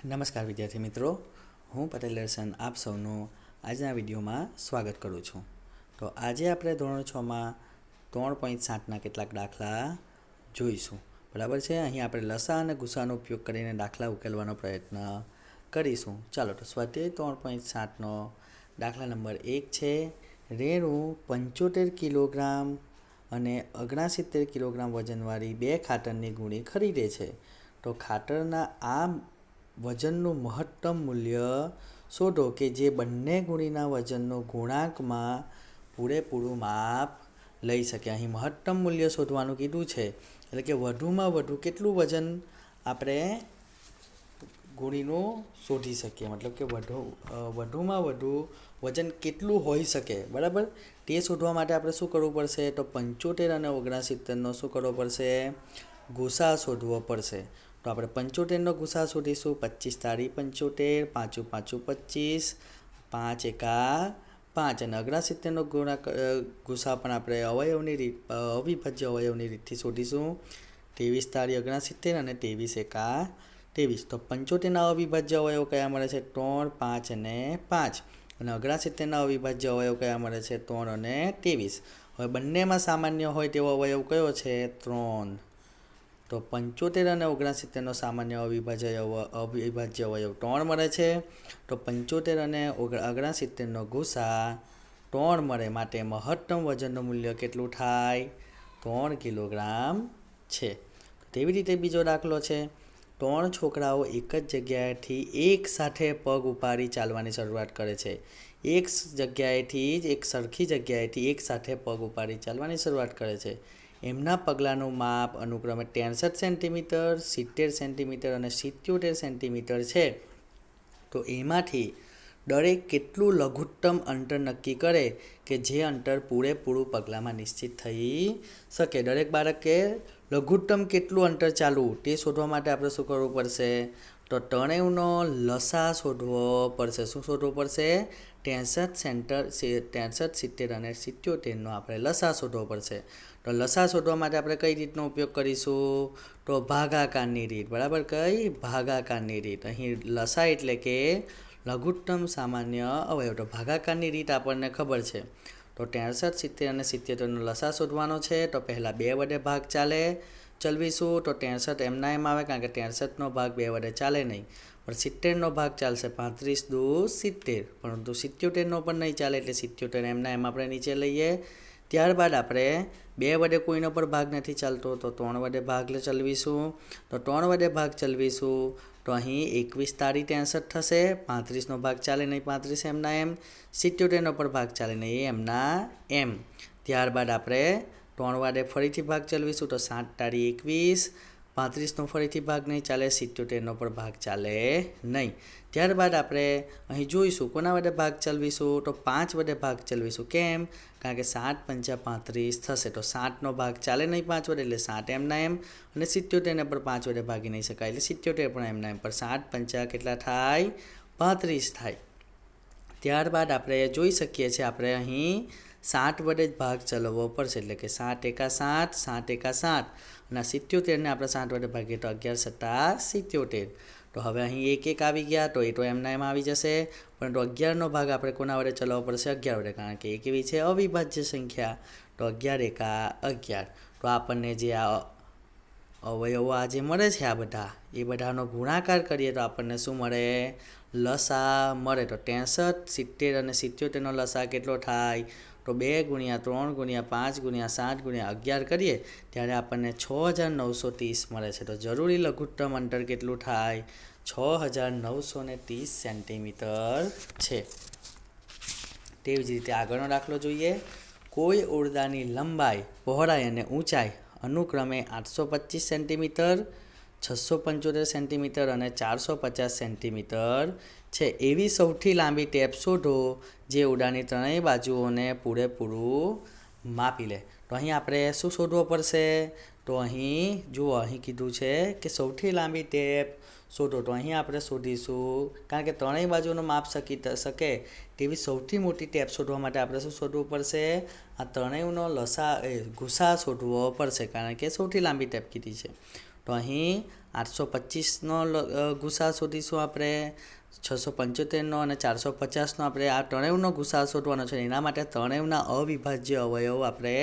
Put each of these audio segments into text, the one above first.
નમસ્કાર વિદ્યાર્થી મિત્રો, હું પટેલ દર્શન આપ સૌનું આજના વિડીયોમાં સ્વાગત કરું છું. તો આજે આપણે ધોરણ 6માં 3.7ના કેટલાક દાખલા જોઈશું. બરાબર છે. અહીં આપણે લસા અને ગુસાનો ઉપયોગ કરીને દાખલા ઉકેલવાનો પ્રયત્ન કરીશું. ચાલો તો સ્વાધ્યાય 3.7નો દાખલા નંબર 1 છે. રેણુ 75 કિલોગ્રામ અને 69 કિલોગ્રામ વજનવાળી 2 ખાતરની ગુણી ખરીદે છે. તો ખાતરના આ વજનનું મહત્તમ મૂલ્ય શોધો કે જે બંને ગુણીના વજનનો ગુણાંકમાં પૂરેપૂરું માપ લઈ શકે. અહીં મહત્તમ મૂલ્ય શોધવાનું કીધું છે, એટલે કે વધુમાં વધુ કેટલું વજન આપણે ગુણીનું શોધી શકીએ, મતલબ કે વધુમાં વધુ વજન કેટલું હોઈ શકે. બરાબર, તે શોધવા માટે આપણે શું કરવું પડશે? તો 75 અને 69નો શું કરવો પડશે? ગુસા શોધવો પડશે. તો આપણે 75નો ગુસા શોધીશું. 25 તારી 75, 5 5 25, 5 એકા 5. અને 69નો ગુસા પણ આપણે અવિભાજ્ય અવયવની રીતથી શોધીશું. 23 તારી 69 અને 23 એકા 23. તો 75ના અવિભાજ્ય અવયવ કયા મળે છે? 3, 5 અને 5. અને 69ના અવિભાજ્ય અવયવ કયા મળે છે? 3 અને 23. હવે બંનેમાં સામાન્ય હોય તેવો અવયવ કયો છે? 3. તો 75 અને 69નો સામાન્ય અવિભાજ્ય અવયવ 3 મળે છે. તો 75 અને 69નો ગુસા 3 મળે, માટે મહત્તમ વજનનું મૂલ્ય કેટલું થાય? 3 કિલોગ્રામ છે. તેવી રીતે બીજો દાખલો છે. 3 છોકરાઓ એક જ જગ્યાએથી એક સાથે પગ ઉપાડી ચાલવાની શરૂઆત કરે છે. એક સરખી જગ્યાએથી એક સાથે પગ ઉપાડી ચાલવાની શરૂઆત કરે છે. એમના પગલાંનું માપ અનુક્રમે 63 સેન્ટીમીટર, 70 સેન્ટીમીટર અને 77 સેન્ટીમીટર છે. તો એમાંથી દરેક કેટલું લઘુત્તમ અંતર નક્કી કરે કે જે અંતર પૂરેપૂરું પગલાંમાં નિશ્ચિત થઈ શકે. દરેક બાળકે લઘુત્તમ કેટલું અંતર ચાલવું તે શોધવા માટે આપણે શું કરવું પડશે? તો ત્રણેયનો લસા શોધવો પડશે. શું શોધવું પડશે? 63, 70 અને 77નો આપણે લસા શોધવો પડશે. તો લસા શોધવા માટે આપણે કઈ રીતનો ઉપયોગ કરીશું? તો ભાગાકારની રીત. બરાબર, કઈ? ભાગાકારની રીત. અહીં લસા એટલે કે લઘુત્તમ સામાન્ય અવયવ. તો ભાગાકારની રીત આપણને ખબર છે. તો 63, 70 અને 77નો લસા શોધવાનો છે. તો પહેલાં 2 વડે ભાગ ચલવીશું. તો 63 એમના એમ આવે, કારણ કે 63નો ભાગ 2 વડે ચાલે નહીં. પણ 70નો ભાગ ચાલશે. 35 દુ 70, પરંતુ 77નો પણ નહીં ચાલે, એટલે 77 એમના એમ આપણે નીચે લઈએ. ત્યારબાદ આપણે 2 વડે કોઈનો પર ભાગ નથી ચાલતો, તો 3 વડે ભાગ ચલવીશું. તો 3 વડે ભાગ ચલવીશું તો અહીં 21 તારી 63 થશે. 35નો ભાગ ચાલે નહીં, 35 એમના એમ. 77નો પર ભાગ ચાલે નહીં, એ એમના એમ. ત્યારબાદ આપણે 3 વડે ફરીથી ભાગ ચલવીશું. તો 7 તારી 21, 35નો ફરીથી ભાગ નહીં ચાલે, 77નો પર ભાગ ચાલે નહીં. ત્યારબાદ આપણે અહીં જોઈશું કોના વડે ભાગ ચલવીશું? તો 5 વડે ભાગ ચલવીશું. કેમ? કારણ કે 7 પંચા 35 થશે. તો 7નો ભાગ ચાલે નહીં 5 વડે, એટલે 7 એમના એમ. અને 77ને પર 5 વડે ભાગી નહીં શકાય, એટલે 77 પણ એમના એમ. પર 7 પંચા કેટલા થાય? 35 થાય. ત્યારબાદ આપણે જોઈ શકીએ છીએ, આપણે અહીં 7 વડે જ ભાગ ચલાવવો પડશે, એટલે કે 7 એકા 7, 7 એકા 7. અને 77ને આપણે 7 વડે ભાગીએ તો 11 સત્તા 77. તો હવે અહીં 1 1 આવી ગયા, તો એ તો એમના એમ આવી જશે. પરંતુ 11નો ભાગ આપણે કોના વડે ચલાવવો પડશે? 11 વડે, કારણ કે 1 એવી છે અવિભાજ્ય સંખ્યા. તો 11 એકા 11. તો આપણને જે આ અવયવો આ જે મળે છે, આ બધા એ બધાનો ગુણાકાર કરીએ તો આપણને શું મળે? લસા મળે. તો 63, 70 અને 77નો લસા કેટલો થાય? તો 2 ગુણ્યા 3 ગુણ્યા 5 ગુણ્યા 7 ગુણ્યા 11 કરીએ ત્યારે આપણને 6930 મળે છે. તો જરૂરી લઘુત્તમ અંતર કેટલું થાય? 6930 સેન્ટીમીટર છે. તેવી જ રીતે આગળનો દાખલો જોઈએ. કોઈ ઓરડાની લંબાઈ, પહોળાઈ અને ઊંચાઈ અનુક્રમે 825 સેન્ટીમીટર, 675 સેન્ટીમીટર અને 450 સેન્ટીમીટર છે. એવી સૌથી લાંબી ટેપ શોધો જે ઓરડાની ત્રણેય બાજુઓને પૂરેપૂરું માપી લે. તો અહીં આપણે શું શોધવો પડશે? તો અહીં જુઓ, અહીં કીધું છે કે સૌથી લાંબી ટેપ શોધો. તો અહીં આપણે શોધીશું, કારણ કે ત્રણેય બાજુનું માપ શકે તેવી સૌથી મોટી ટેપ શોધવા માટે આપણે શું શોધવું પડશે? આ ત્રણેયનો ગુસા શોધવો પડશે, કારણ કે સૌથી લાંબી ટેપ કીધી છે. તો અહીં 825નો ગુસા શોધીશું આપણે, 675નો અને 450નો આપણે આ ત્રણેયનો ગુસા શોધવાનો છે. એના માટે ત્રણેયના અવિભાજ્ય અવયવ આપણે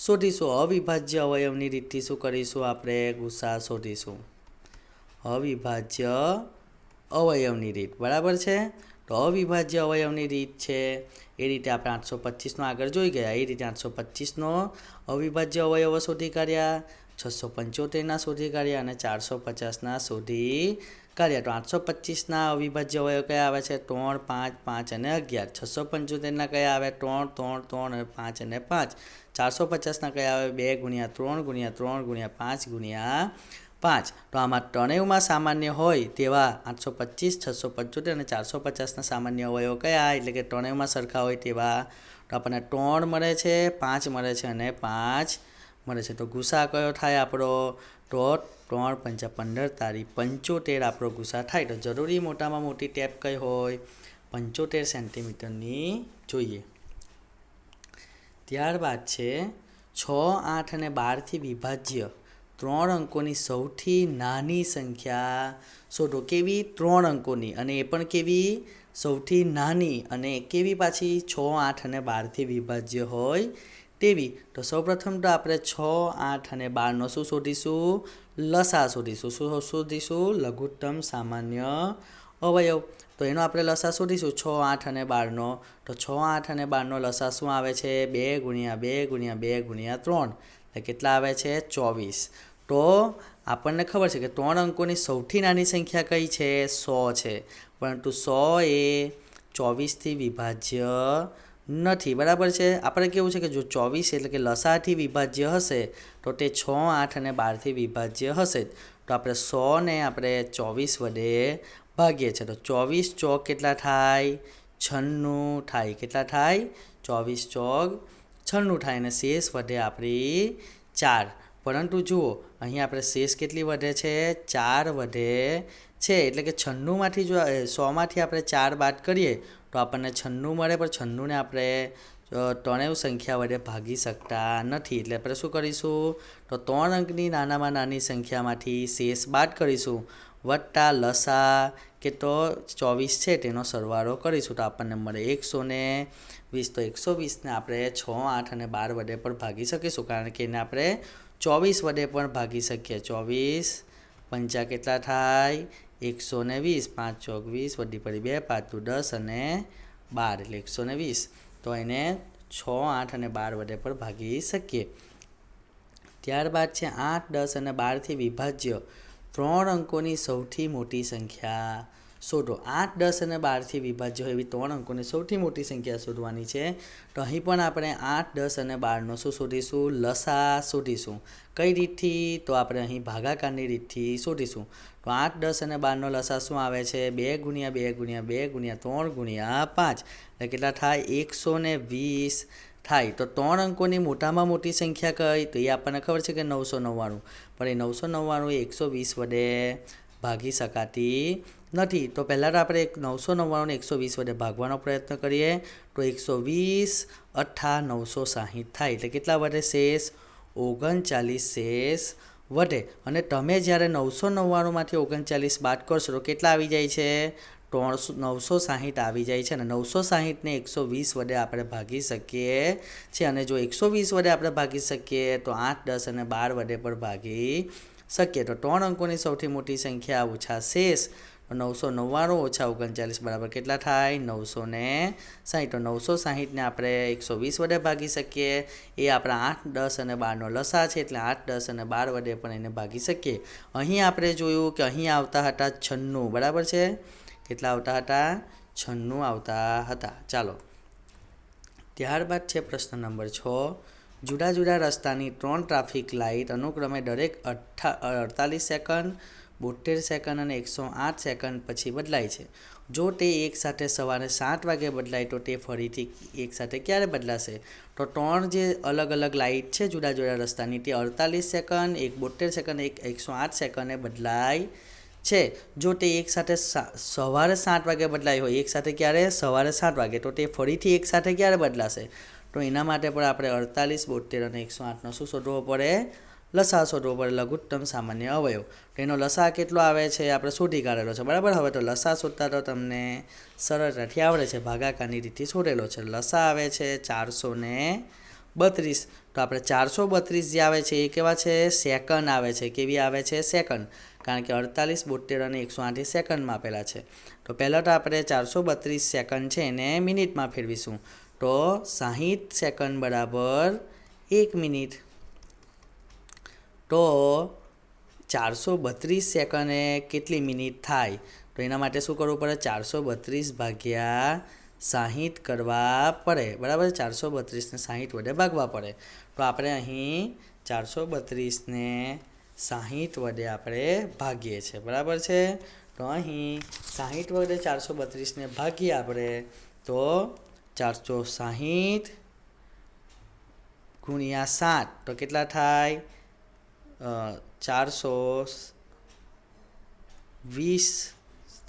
શોધીશું. અવિભાજ્ય અવયવની રીતથી શું કરીશું? આપણે ગુસા શોધીશું. અવિભાજ્ય અવયવની રીત, બરાબર છે. તો અવિભાજ્ય અવયવની રીત છે એ રીતે આપણે 825નો આગળ જોઈ ગયા. એ રીતે 825નો અવિભાજ્ય અવયવો શોધી કાઢ્યા, 675ના શોધી કાઢ્યા અને 450ના શોધી કાઢ્યા. તો 825ના અવિભાજ્ય અવયવ કયા આવે છે? 3, 5, 5 અને 11. 675ના કયા આવે? 3, 3, 3 અને 5 અને 5. 450ના કયા આવે? 2 × 3 × 3 × 5 × 5. તો આમાં ત્રણેયમાં સામાન્ય હોય તેવા 825, 675 અને 450ના સામાન્ય અવયવ કયા? એટલે કે ત્રણેયમાં સરખા હોય તેવા. તો આપણને 3 મળે છે, 5 મળે છે અને 5 મળે છે. તો ગુસા કયો થાય આપણો? તો 3 × 5 = 15 તારી 75 આપણો ગુસા થાય. તો જરૂરી મોટામાં મોટી ટેપ કઈ હોય? 75 સેન્ટીમીટરની જોઈએ. ત્યારબાદ છે 6, 8 અને 12થી વિભાજ્ય 3 અંકોની સૌથી નાની સંખ્યા શોધો. કેવી? 3 અંકોની, અને એ પણ કેવી? સૌથી નાની. અને કેવી પાછી? 6, 8 અને 12થી વિભાજ્ય હોય તેવી. તો સૌપ્રથમ તો આપણે 6, 8 અને 12નો શું શોધીશું? લસા શોધીશું. શું શોધીશું? લઘુત્તમ સામાન્ય અવયવ. તો એનો આપણે લસા શોધીશું 6, 8 અને 12નો. તો 6, 8 અને 12નો લસા શું આવે છે? 2 × 2 × 2 × 3. એટલે કેટલા આવે છે? 24. તો આપણને ખબર છે કે 3 અંકોની સૌથી નાની સંખ્યા કઈ છે? 100 છે. પરંતુ 100 એ 24થી વિભાજ્ય નથી, બરાબર છે. આપણે કેવું છે કે જો 24 એટલે કે લસાથી વિભાજ્ય હશે તો તે 6, 8 અને 12થી વિભાજ્ય હશે. તો આપણે 100ને આપણે 24 વડે ભાગીએ છીએ. તો 24 ચોક કેટલા થાય? 96 થાય. કેટલા થાય? 24 ચોક 96 થાય. અને શેષ વધે આપણી 4. પરંતુ જુઓ અહીં આપણે શેષ કેટલી વધે છે? 4 વધે છે. એટલે કે 96માંથી જો 100માંથી આપણે 4 બાદ કરીએ તો આપણને 96 મળે, પણ 96ને આપણે ત્રણેય સંખ્યા વડે ભાગી શકતા નથી. એટલે આપણે શું કરીશું? તો 3 અંકની નાનામાં નાની સંખ્યામાંથી શેષ બાદ કરીશું, વત્તા લસા કે તો 24 છે તેનો સરવાળો કરીશું. તો આપણને મળે 120. તો 120ને આપણે 6, 8 અને 12 વડે પણ ભાગી શકીશું, કારણ કે એને આપણે 24 વડે પણ ભાગી શકીએ. 24 પંચા કેટલા થાય? 120. 5 ચોક 20, વધી પડી 2, 5 × 10 અને 12 એટલે 120. તો એને 6, 8 અને 12 વડે પણ ભાગી શકીએ. ત્યારબાદ છે 8, 10 અને 12થી વિભાજ્ય 3 અંકોની સૌથી મોટી સંખ્યા શોધો. 8, 10 અને 12થી વિભાજ્ય હોય એવી 3 અંકોની સૌથી મોટી સંખ્યા શોધવાની છે. તો અહીં પણ આપણે 8, 10 અને 12નો શું શોધીશું? લસા શોધીશું. કઈ રીતથી? તો આપણે અહીં ભાગાકારની રીતથી શોધીશું. તો 8, 10 અને 12નો લસા શું આવે છે? 2 × 2 × 2 × 3 × 5. એટલે કેટલા થાય? 120 થાય. તો 3 અંકોની મોટામાં મોટી સંખ્યા કઈ? તો એ આપણને ખબર છે કે 999. પણ એ 999 એ 120 વડે ભાગી શકાતી નથી. તો પહેલાં તો આપણે 999ને 120 વડે ભાગવાનો પ્રયત્ન કરીએ. તો 120 × 960 થાય. એટલે કેટલા વધે શેષ? 39 શેષ વધે. અને તમે જ્યારે 999માંથી 39 બાદ કરશો તો કેટલા આવી જાય છે? 960 આવી જાય છે. અને 960ને 120 વડે આપણે ભાગી શકીએ છીએ. અને જો 120 વડે આપણે ભાગી શકીએ તો 8, 10 અને 12 વડે પણ ભાગી શકીએ. તો 3 અંકોની સૌથી મોટી સંખ્યા ઓછા શેષ. 999 - 39 બરાબર કેટલા થાય? 960. તો 960ને આપણે 120 વડે ભાગી શકીએ. એ આપણા 8, 10 અને 12નો લસા છે. એટલે 8, 10 અને 12 વડે પણ એને ભાગી શકીએ. અહીં આપણે જોયું કે અહીં આવતા હતા 96, બરાબર છે. કેટલા આવતા હતા? 96 આવતા હતા. ચાલો, ત્યારબાદ છે પ્રશ્ન નંબર 6. જુદા જુદા રસ્તાની 3 ટ્રાફિક લાઇટ અનુક્રમે દરેક 48 સેકન્ડ, 72 સેકન્ડ અને 108 સેકન્ડ પછી બદલાય છે. જો તે એકસાથે સવારે 7 વાગે બદલાય તો તે ફરીથી એકસાથે ક્યારે બદલાશે? તો 3 જે અલગ અલગ લાઇટ છે જુદા જુદા રસ્તાની તે 48 સેકન્ડ, 72 સેકન્ડ, 108 સેકન્ડે બદલાય છે. જો તે એકસાથે સવારે 7 વાગે બદલાય હોય, એકસાથે ક્યારે? સવારે 7 વાગે, તો તે ફરીથી એકસાથે ક્યારે બદલાશે? તો એના માટે પણ આપણે 48, 72 અને 108નો શું શોધવો પડે? લસા શોધવો પડે, લઘુત્તમ સામાન્ય અવયવ. તો એનો લસા કેટલો આવે છે આપણે શોધી કાઢેલો છે, બરાબર. હવે તો લસા શોધતા તો તમને સરળતાથી આવડે છે, ભાગાકારની રીતથી શોધેલો છે. લસા આવે છે 432. તો આપણે 432 જે આવે છે એ કેવા છે? સેકન્ડ આવે છે. કેવી આવે છે? સેકન્ડ. કારણ કે 48, 72 અને 108 સેકન્ડમાં આપેલા છે. તો પહેલાં તો આપણે 432 સેકન્ડ છે એને મિનિટમાં ફેરવીશું. તો 60 સેકન્ડ બરાબર 1 મિનિટ. તો 432 સેકન્ડે કેટલી મિનિટ થાય? તો એના માટે શું કરવું પડે? 432 ભાગ્યા 60 કરવા પડે, બરાબર. 432ને 60 વડે ભાગવા પડે. તો આપણે અહીં 432ને 60 વડે આપણે ભાગીએ છીએ, બરાબર છે. તો અહીં 60 વડે 432ને ભાગીએ આપણે તો 460 ગુણ્યા 7 તો કેટલા થાય? 420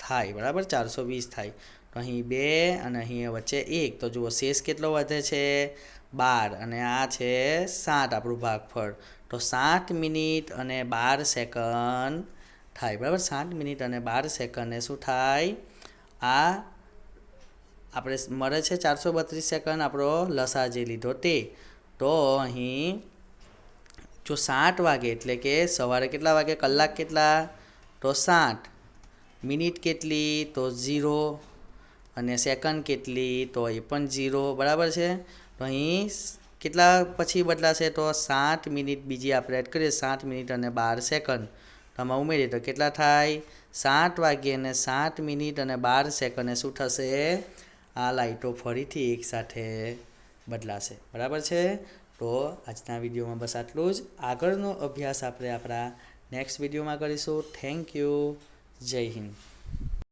થાય, બરાબર. 420 થાય. તો અહીં 2 અને અહીં વચ્ચે 1. તો જુઓ શેષ કેટલો વધે છે? 12 અને આ છે 7 આપણું ભાગફળ. તો 7 મિનિટ અને 12 સેકન્ડ થાય, બરાબર. 7 મિનિટ અને 12 સેકન્ડને શું થાય? આ આપણે મળે છે 432 સેકન્ડ આપણો લસા જે લીધો તે. તો અહીં જો 7 વાગે એટલે કે સવારે કેટલા વાગે? કલાક કેટલા? તો 7. મિનિટ કેટલી? તો 0. અને સેકન્ડ કેટલી? તો એ પણ 0, બરાબર છે. તો અહીં કેટલા પછી બદલાશે? તો 7 મિનિટ બીજી આપણે એડ કરીએ, 7 મિનિટ અને 12 સેકન્ડ. આમાં ઉમેરીએ તો કેટલા થાય? 7 વાગ્યે અને 7 મિનિટ અને 12 સેકન્ડે શું થશે? આ લાઈટો ફરીથી એકસાથે બદલાશે, બરાબર છે. તો આજના વિડીયોમાં બસ આટલું જ. આગળનો અભ્યાસ આપણે આપણા નેક્સ્ટ વિડીયોમાં કરીશું. Thank you. જય હિન્દ.